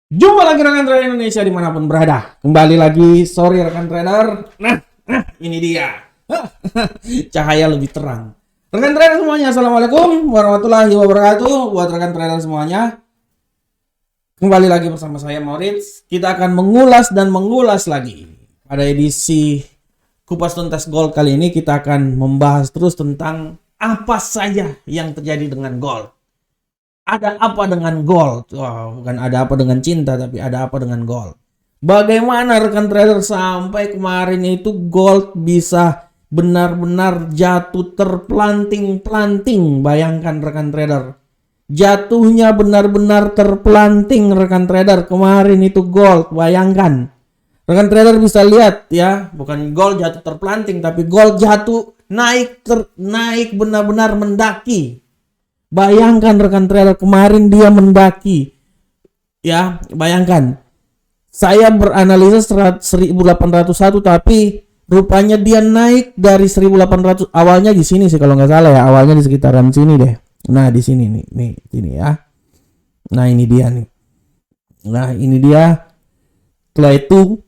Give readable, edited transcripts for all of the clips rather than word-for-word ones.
Jumpa lagi rekan trader Indonesia dimanapun berada. Kembali lagi, sorry rekan trader. Nah, ini dia. Cahaya lebih terang. Rekan trader semuanya, assalamualaikum warahmatullahi wabarakatuh. Buat rekan trader semuanya, kembali lagi bersama saya Moritz. Kita akan mengulas lagi. Pada edisi Kupas Tuntas Gold kali ini kita akan membahas terus tentang apa saja yang terjadi dengan gold. Ada apa dengan gold? Bukan ada apa dengan cinta, tapi ada apa dengan gold. Bagaimana rekan trader sampai kemarin itu gold bisa benar-benar jatuh terpelanting-pelanting. Bayangkan rekan trader. Jatuhnya benar-benar terpelanting rekan trader. Kemarin itu gold, bayangkan. Rekan trader bisa lihat ya, bukan gold jatuh terpelanting, tapi gold jatuh naik benar-benar mendaki. Bayangkan rekan trader, kemarin dia mendaki. Ya, bayangkan. Saya beranalisa 1801 tapi rupanya dia naik dari 1800. Awalnya di sini sih kalau nggak salah ya, awalnya di sekitaran sini deh. Nah, di sini nih sini ya. Nah, ini dia nih. Nah, ini dia. Setelah itu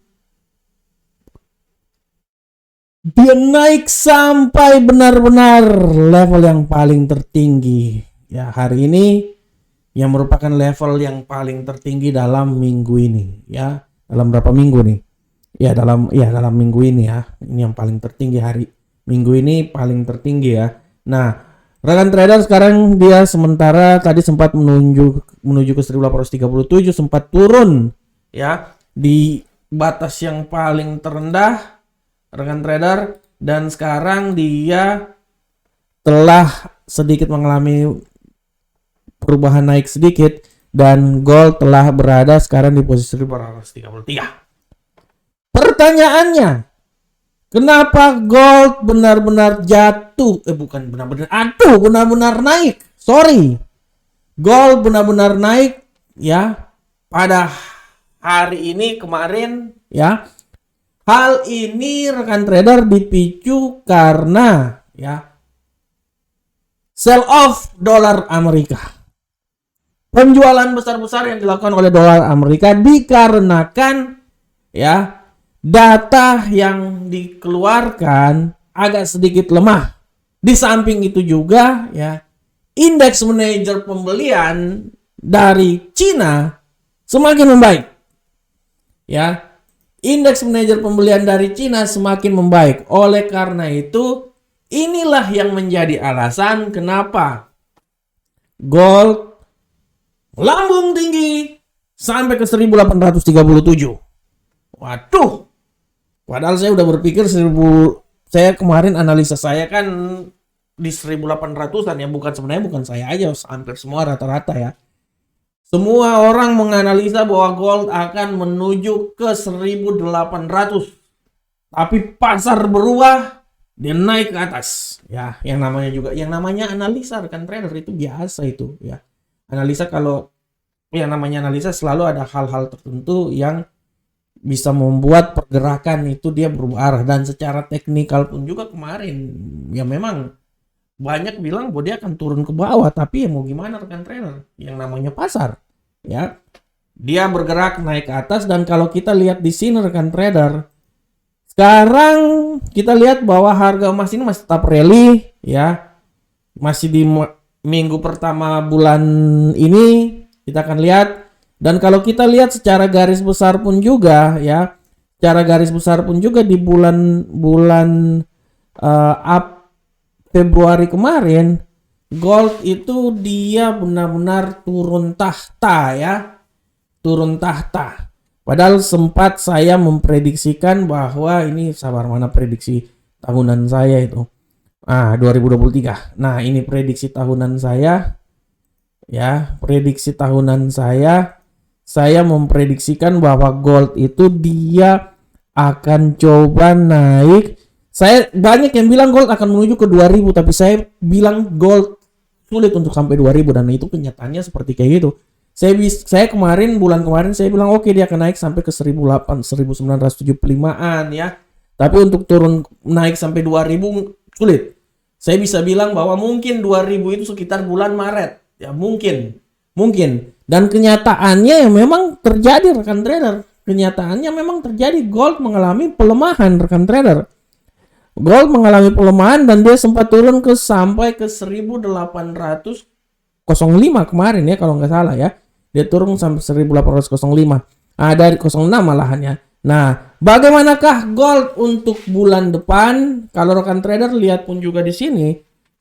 dia naik sampai benar-benar level yang paling tertinggi. Ya, hari ini yang merupakan level yang paling tertinggi dalam minggu ini, ya. Dalam berapa minggu nih? Dalam minggu ini ya. Ini yang paling tertinggi hari minggu ini paling tertinggi ya. Nah, rekan trader sekarang dia sementara tadi sempat menuju ke 1837, sempat turun ya di batas yang paling terendah rekan trader, dan sekarang dia telah sedikit mengalami perubahan naik sedikit dan gold telah berada sekarang di posisi 1833. Pertanyaannya, kenapa gold benar-benar jatuh? Benar-benar naik. Sorry. Gold benar-benar naik ya pada hari ini kemarin ya. Hal ini rekan trader dipicu karena ya sell off dolar Amerika. Penjualan besar-besar yang dilakukan oleh dolar Amerika dikarenakan ya data yang dikeluarkan agak sedikit lemah. Di samping itu juga ya indeks manajer pembelian dari Cina semakin membaik. Ya, indeks manajer pembelian dari Cina semakin membaik. Oleh karena itu, inilah yang menjadi alasan kenapa gold melambung tinggi sampai ke 1837. Waduh. Padahal saya udah berpikir saya kemarin analisa saya kan di 1800-an ya, sebenarnya bukan saya aja, hampir semua rata-rata ya. Semua orang menganalisa bahwa gold akan menuju ke 1800. Tapi pasar berubah, dia naik ke atas. Ya, yang namanya analisa rekan trader itu biasa itu ya. Analisa kalau yang namanya analisa selalu ada hal-hal tertentu yang bisa membuat pergerakan itu dia berubah arah, dan secara teknikal pun juga kemarin ya memang banyak bilang bahwa dia akan turun ke bawah, tapi ya mau gimana rekan trader, yang namanya pasar ya dia bergerak naik ke atas. Dan kalau kita lihat di sini rekan trader, sekarang kita lihat bahwa harga emas ini masih tetap rally ya, masih di minggu pertama bulan ini kita akan lihat. Dan kalau kita lihat secara garis besar pun juga ya, secara garis besar pun juga di bulan Februari kemarin gold itu dia benar-benar turun tahta ya, turun tahta. Padahal sempat saya memprediksikan bahwa ini mana prediksi tahunan saya itu 2023. Nah, ini prediksi tahunan saya ya, prediksi tahunan saya memprediksikan bahwa gold itu dia akan coba naik. Saya banyak yang bilang gold akan menuju ke 2000, tapi saya bilang gold sulit untuk sampai 2000, dan itu kenyataannya seperti kayak gitu. Saya bulan kemarin saya bilang oke, dia akan naik sampai ke 1975-an ya. Tapi untuk turun naik sampai 2000 sulit. Saya bisa bilang bahwa mungkin 2000 itu sekitar bulan Maret ya, mungkin Dan kenyataannya ya memang terjadi rekan trader. Kenyataannya memang terjadi, gold mengalami pelemahan rekan trader. Gold mengalami pelemahan dan dia sempat turun sampai ke 1805 kemarin ya kalau nggak salah ya. Dia turun sampai 1805. Dari 06 malahannya. Nah, bagaimanakah gold untuk bulan depan? Kalau rekan trader lihat pun juga di sini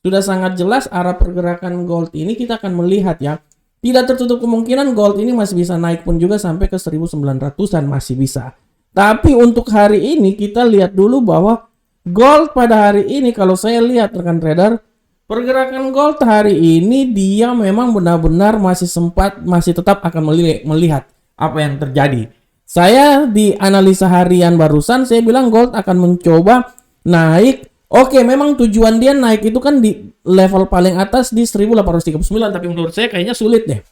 sudah sangat jelas arah pergerakan gold ini kita akan melihat ya. Tidak tertutup kemungkinan gold ini masih bisa naik pun juga sampai ke 1900-an masih bisa. Tapi untuk hari ini kita lihat dulu bahwa gold pada hari ini kalau saya lihat rekan trader, pergerakan gold hari ini dia memang benar-benar masih tetap akan melihat apa yang terjadi. Saya di analisa harian barusan saya bilang gold akan mencoba naik. Oke, memang tujuan dia naik itu kan di level paling atas di 1839, tapi menurut saya kayaknya sulit deh.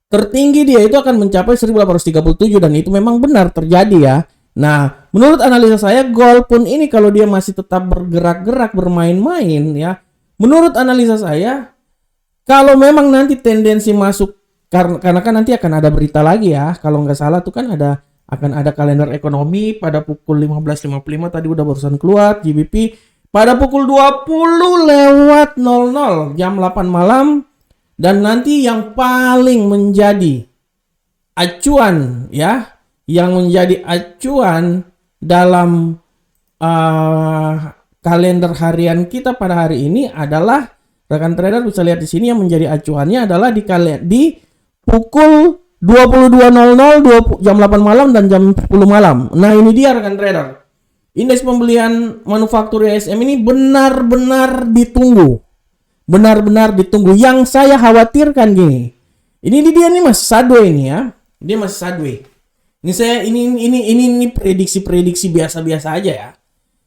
Tertinggi dia itu akan mencapai 1837 dan itu memang benar terjadi ya. Nah, menurut analisa saya gold pun ini kalau dia masih tetap bergerak-gerak bermain-main ya. Menurut analisa saya kalau memang nanti tendensi masuk karena kan nanti akan ada berita lagi ya. Kalau nggak salah tuh kan akan ada kalender ekonomi pada pukul 15.55 tadi udah barusan keluar GBP pada pukul 20.00 jam 8 malam dan nanti yang paling menjadi acuan ya, yang menjadi acuan dalam kalender harian kita pada hari ini adalah rekan trader bisa lihat di sini yang menjadi acuannya adalah di pukul 22.00 jam 8 malam dan jam 10 malam. Nah, ini dia rekan trader. Indeks pembelian manufaktur ISM ini benar-benar ditunggu. Benar-benar ditunggu. Yang saya khawatirkan gini. Ini dia nih masih sideways ini ya. Dia masih sideways. Ini prediksi-prediksi biasa-biasa aja ya.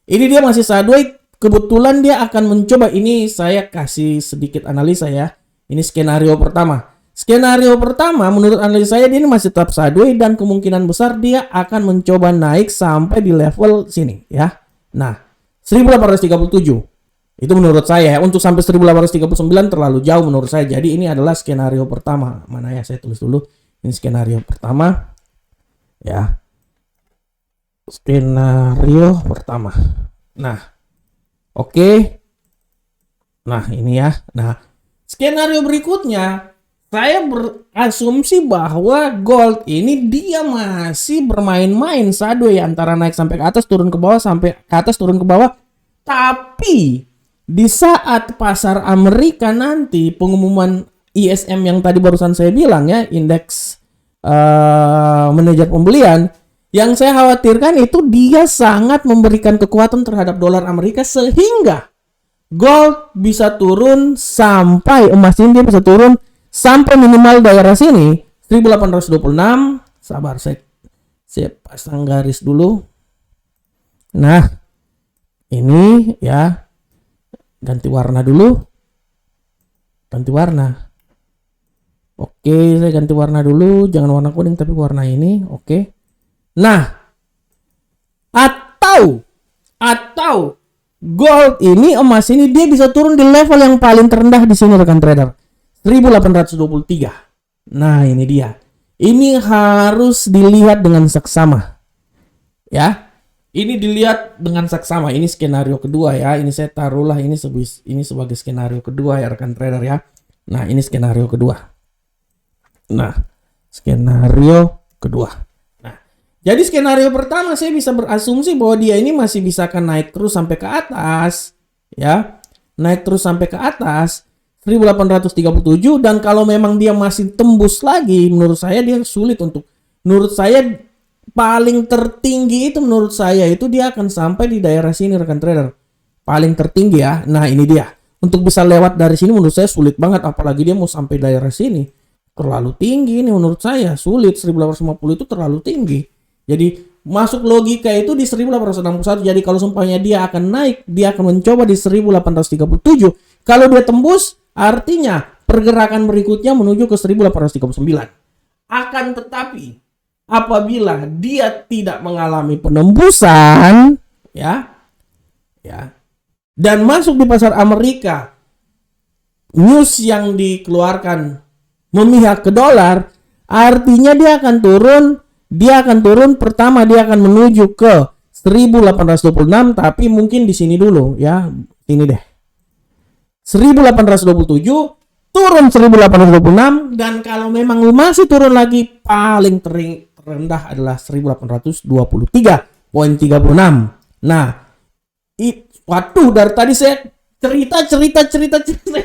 Ini dia masih sideways. Kebetulan dia akan mencoba, ini saya kasih sedikit analisa ya. Ini skenario pertama. Skenario pertama menurut analisa saya dia ini masih tetap sideways dan kemungkinan besar dia akan mencoba naik sampai di level sini ya. Nah, 1837. Itu menurut saya ya. Untuk sampai 1839 terlalu jauh menurut saya. Jadi ini adalah skenario pertama. Mana ya, saya tulis dulu. Ini skenario pertama. Ya. Skenario pertama. Nah, oke. Nah, ini ya. Nah, skenario berikutnya saya berasumsi bahwa gold ini dia masih bermain-main sideways antara naik sampai ke atas turun ke bawah sampai ke atas turun ke bawah. Tapi di saat pasar Amerika nanti pengumuman ISM yang tadi barusan saya bilang ya, indeks manajer pembelian, yang saya khawatirkan itu dia sangat memberikan kekuatan terhadap dolar Amerika sehingga gold bisa turun sampai emas ini dia bisa turun sampai minimal daerah sini 1826. Sabar, saya pasang garis dulu. Nah, ini ya, ganti warna dulu. Ganti warna. Oke, saya ganti warna dulu, jangan warna kuning tapi warna ini. Oke. Nah, atau gold ini, emas ini dia bisa turun di level yang paling terendah di sini rekan trader. 1823. Nah, ini dia. Ini harus dilihat dengan seksama. Ya. Ini dilihat dengan seksama. Ini skenario kedua ya. Ini saya taruhlah ini sebagai skenario kedua ya rekan trader ya. Nah, ini skenario kedua. Nah, skenario kedua. Nah, jadi skenario pertama saya bisa berasumsi bahwa dia ini masih bisa akan naik terus sampai ke atas ya. Naik terus sampai ke atas 1837 dan kalau memang dia masih tembus lagi menurut saya dia sulit untuk, menurut saya paling tertinggi itu menurut saya itu dia akan sampai di daerah sini rekan trader. Paling tertinggi ya. Nah, ini dia. Untuk bisa lewat dari sini menurut saya sulit banget, apalagi dia mau sampai daerah sini. Terlalu tinggi ini menurut saya, sulit. 1850 itu terlalu tinggi. Jadi masuk logika itu di 1861. Jadi kalau sumpahnya dia akan naik, dia akan mencoba di 1837. Kalau dia tembus, artinya pergerakan berikutnya menuju ke 1839. Akan tetapi apabila dia tidak mengalami penembusan ya dan masuk di pasar Amerika, news yang dikeluarkan memihak ke dolar, artinya dia akan turun, pertama dia akan menuju ke 1826, tapi mungkin di sini dulu ya. Ini deh. 1827 turun 1826, dan kalau memang masih turun lagi paling terendah adalah 1823,36. Nah, waktu dari tadi saya cerita saya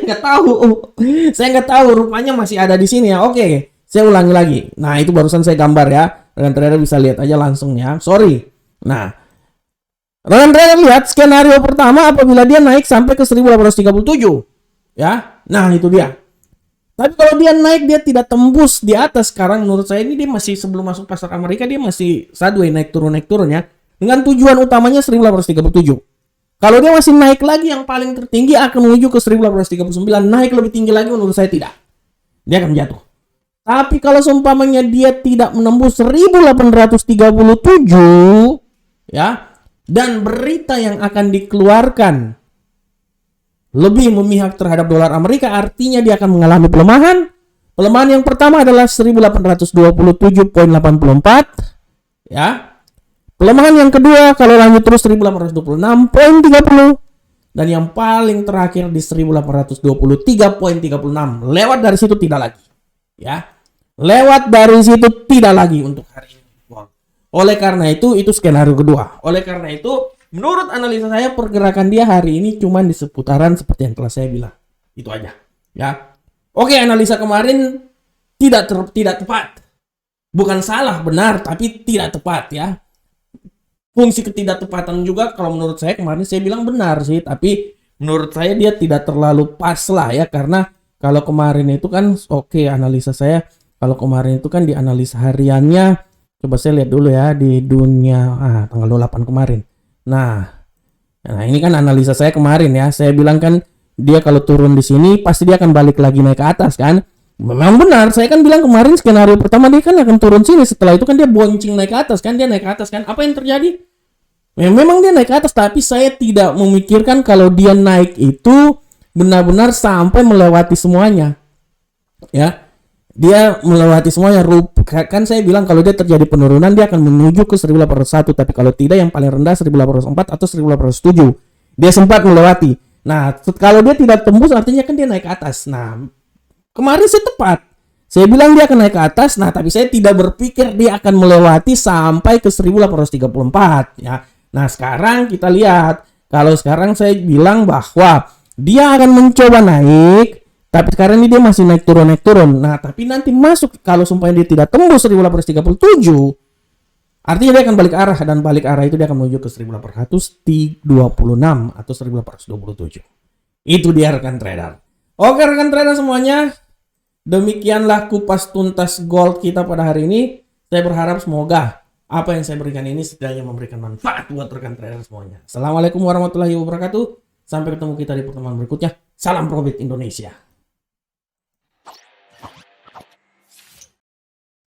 nggak tahu rupanya masih ada di sini ya. Oke, saya ulangi lagi. Nah, itu barusan saya gambar ya, rekan trader bisa lihat aja langsung ya, sorry. Nah, rekan trader lihat skenario pertama apabila dia naik sampai ke 1837 ya. Nah, itu dia. Tapi kalau dia naik, dia tidak tembus di atas. Sekarang menurut saya ini dia masih sebelum masuk pasar Amerika, dia masih sideways, naik turun ya. Dengan tujuan utamanya 1837. Kalau dia masih naik lagi, yang paling tertinggi akan menuju ke 1839. Naik lebih tinggi lagi menurut saya tidak. Dia akan jatuh. Tapi kalau seumpamanya dia tidak menembus 1837 ya, dan berita yang akan dikeluarkan lebih memihak terhadap dolar Amerika, artinya dia akan mengalami pelemahan. Pelemahan yang pertama adalah 1827,84 ya. Pelemahan yang kedua kalau lanjut terus 1826,30, dan yang paling terakhir di 1823,36. Lewat dari situ tidak lagi ya. Lewat dari situ tidak lagi untuk hari ini. Oleh karena itu skenario kedua. Oleh karena itu menurut analisa saya pergerakan dia hari ini cuma di seputaran seperti yang telah saya bilang. Itu aja ya. Oke, analisa kemarin tidak tepat. Bukan salah, benar, tapi tidak tepat ya. Fungsi ketidaktepatan juga kalau menurut saya kemarin saya bilang benar sih, tapi menurut saya dia tidak terlalu pas lah ya, karena kalau kemarin itu kan oke, analisa saya kalau kemarin itu kan di analisa hariannya, coba saya lihat dulu ya di dunia tanggal 28 kemarin. Nah, ini kan analisa saya kemarin ya. Saya bilang kan dia kalau turun di sini pasti dia akan balik lagi naik ke atas kan. Memang benar, saya kan bilang kemarin skenario pertama dia kan akan turun sini. Setelah itu kan dia boncing naik ke atas kan, dia naik ke atas kan. Apa yang terjadi? Memang dia naik ke atas, tapi saya tidak memikirkan kalau dia naik itu benar-benar sampai melewati semuanya. Ya. Dia melewati semuanya. Kan saya bilang kalau dia terjadi penurunan dia akan menuju ke 1801, tapi kalau tidak yang paling rendah 1804 atau 1807. Dia sempat melewati. Nah, kalau dia tidak tembus artinya kan dia naik ke atas. Nah, kemarin saya tepat. Saya bilang dia akan naik ke atas, nah tapi saya tidak berpikir dia akan melewati sampai ke 1834 ya. Nah, sekarang kita lihat. Kalau sekarang saya bilang bahwa dia akan mencoba naik, tapi sekarang ini dia masih naik turun. Nah, tapi nanti masuk kalau sumpahnya dia tidak tembus 1837, artinya dia akan balik arah, dan balik arah itu dia akan menuju ke 1826 atau 1827. Itu dia rekan trader. Oke rekan trader semuanya, demikianlah kupas tuntas gold kita pada hari ini. Saya berharap semoga apa yang saya berikan ini setidaknya memberikan manfaat buat rekan trader semuanya. Assalamualaikum warahmatullahi wabarakatuh. Sampai ketemu kita di pertemuan berikutnya. Salam Profit Indonesia.